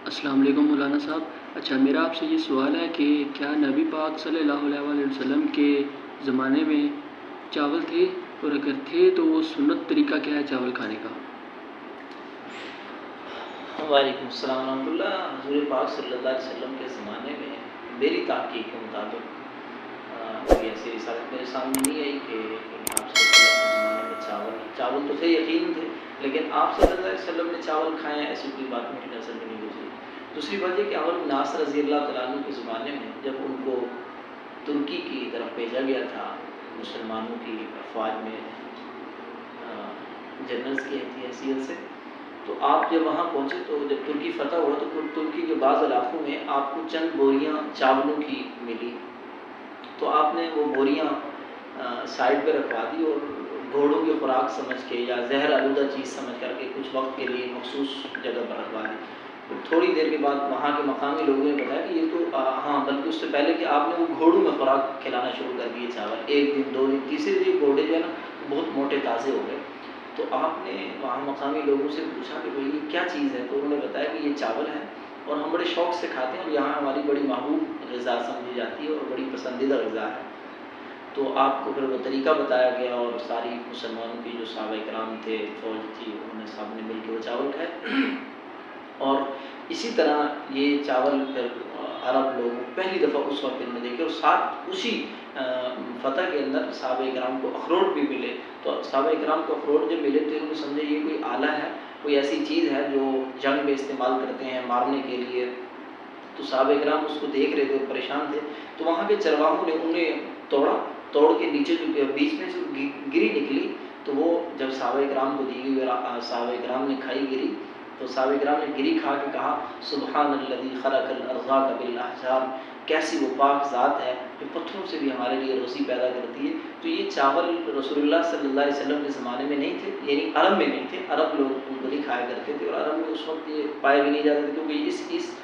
السلام علیکم مولانا صاحب۔ اچھا، میرا آپ سے یہ سوال ہے کہ کیا نبی پاک صلی اللہ علیہ وسلم کے زمانے میں چاول تھے، اور اگر تھے تو وہ سنت طریقہ کیا ہے چاول کھانے کا؟ وعلیکم السلام ورحمۃ اللہ۔ حضور پاک صلی اللہ علیہ وسلم کے زمانے میں میری تحقیق کے مطابق کوئی ایسی رسالت میرے سامنے نہیں آئی کہ آپ صلی اللہ علیہ وسلم کے زمانے میں چاول تو تھے، یقین تھے، لیکن آپ صلی اللہ علیہ وسلم نے چاول کھائے ہیں ایسی کوئی بات میری نظر میں نہیں گزری۔ دوسری بات یہ کہ عمرو بن عاص رضی اللہ تعالیٰ عنہ کے زمانے میں جب ان کو ترکی کی طرف بھیجا گیا تھا، مسلمانوں کی افواج میں جنرلز کی حیثیت سے، تو آپ جب وہاں پہنچے تو جب ترکی فتح ہوا تو ترکی کے بعض علاقوں میں آپ کو چند بوریاں چاولوں کی ملی، تو آپ نے وہ بوریاں سائڈ پہ رکھوا دی اور گھوڑوں کی خوراک سمجھ کے یا زہر آلودہ چیز سمجھ کر کے کچھ وقت کے لیے مخصوص جگہ پر رکھوا دی۔ تھوڑی دیر کے بعد وہاں کے مقامی لوگوں نے بتایا کہ یہ تو ہاں، بلکہ اس سے پہلے کہ آپ نے وہ گھوڑوں میں خوراک کھلانا شروع کر دیے چاول، ایک دن، دو دن، تیسرے دن گھوڑے جو ہے نا بہت موٹے تازے ہو گئے۔ تو آپ نے وہاں مقامی لوگوں سے پوچھا کہ بھئی یہ کیا چیز ہے، تو انہوں نے بتایا کہ یہ چاول ہے اور ہم بڑے شوق سے کھاتے ہیں اور یہاں ہماری بڑی محبوب غذا سمجھی جاتی ہے اور بڑی پسندیدہ غذا ہے۔ تو آپ کو پھر وہ طریقہ بتایا گیا اور ساری مسلمانوں کی جو صحابہ کرام تھے، فوج تھی، انہوں نے سب نے مل کے وہ چاول کھائے۔ اور اسی طرح یہ چاول پھر عرب لوگ پہلی دفعہ اس وقت میں دیکھے، اور ساتھ اسی فتح کے اندر صحابہ کرام کو اخروٹ بھی ملے۔ تو صحابہ کرام کو اخروٹ جب ملے تو انہوں نے سمجھے یہ کوئی آلہ ہے، کوئی ایسی چیز ہے جو جنگ میں استعمال کرتے ہیں مارنے کے لیے۔ تو صحابہ کرام اس کو دیکھ رہے تھے، پریشان تھے، تو وہاں کے چرواہوں نے انہیں توڑ کے نیچے جو بیچ میں جو گری نکلی، تو وہ جب صحابہ کرام کو دی گئی اور صحابہ کرام نے کھائی گری، تو صحابہ کرام نے گری کھا کے کہا سبحان الذی خلق الارض بالاحجار، کیسی وہ پاک ذات ہے جو پتھروں سے بھی ہمارے لیے روزی پیدا کرتی ہے۔ تو یہ چاول رسول اللہ صلی اللہ علیہ وسلم کے زمانے میں نہیں تھے، یعنی عرب میں نہیں تھے، عرب لوگ ان کو نہیں کھایا کرتے تھے، اور عرب میں اس وقت یہ پائے بھی نہیں جاتے تھے، کیونکہ اس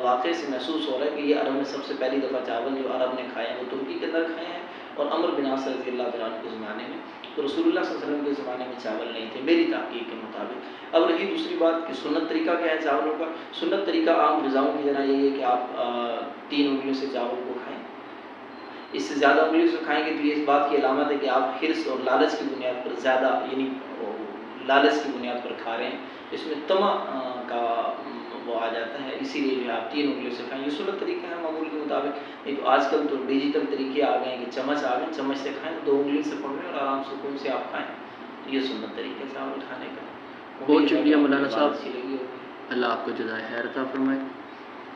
واقعے سے محسوس ہو رہا ہے کہ یہ عرب میں سب سے پہلی دفعہ چاول جو عرب نے کھائے ہیں وہ ترکی کے اندر کھائے ہیں، اور عمرو بن عاص رضی اللہ تعالیٰ عنہ کے زمانے میں، تو رسول اللہ صلی اللہ علیہ وسلم کے زمانے میں چاول نہیں تھے میری تحقیق کے مطابق۔ اب رہی دوسری بات کہ سنت طریقہ کیا ہے چاولوں کا۔ سنت طریقہ عام غذاؤں کی طرح یہی ہے کہ آپ 3 انگلیوں سے چاول کو کھائیں، اس سے زیادہ انگلیوں سے کھائیں گے تو یہ اس بات کی علامت ہے کہ آپ حرص اور لالچ کی بنیاد پر زیادہ، یعنی لالچ کی بنیاد پر کھا رہے ہیں، اس میں طمع کا وہ آ جاتا ہے، اسی لیے جو ہے آپ 3 انگلیوں سے کھائیں، یہ سنت طریقہ ہے معمول کے مطابق۔ ایک آج کل تو ڈیجیٹل طریقے آ گئے ہیں کہ چمچ آ گئے، چمچ سے کھائیں، 2 انگلی سے پکڑیں اور آرام سکون سے آپ کھائیں، یہ سنت طریقہ ہے چاول کھانے کا۔ بہت شکریہ مولانا بات صاحب، اچھی لگی ہوگی۔ اللہ آپ کو جزائے خیر عطا فرمائے۔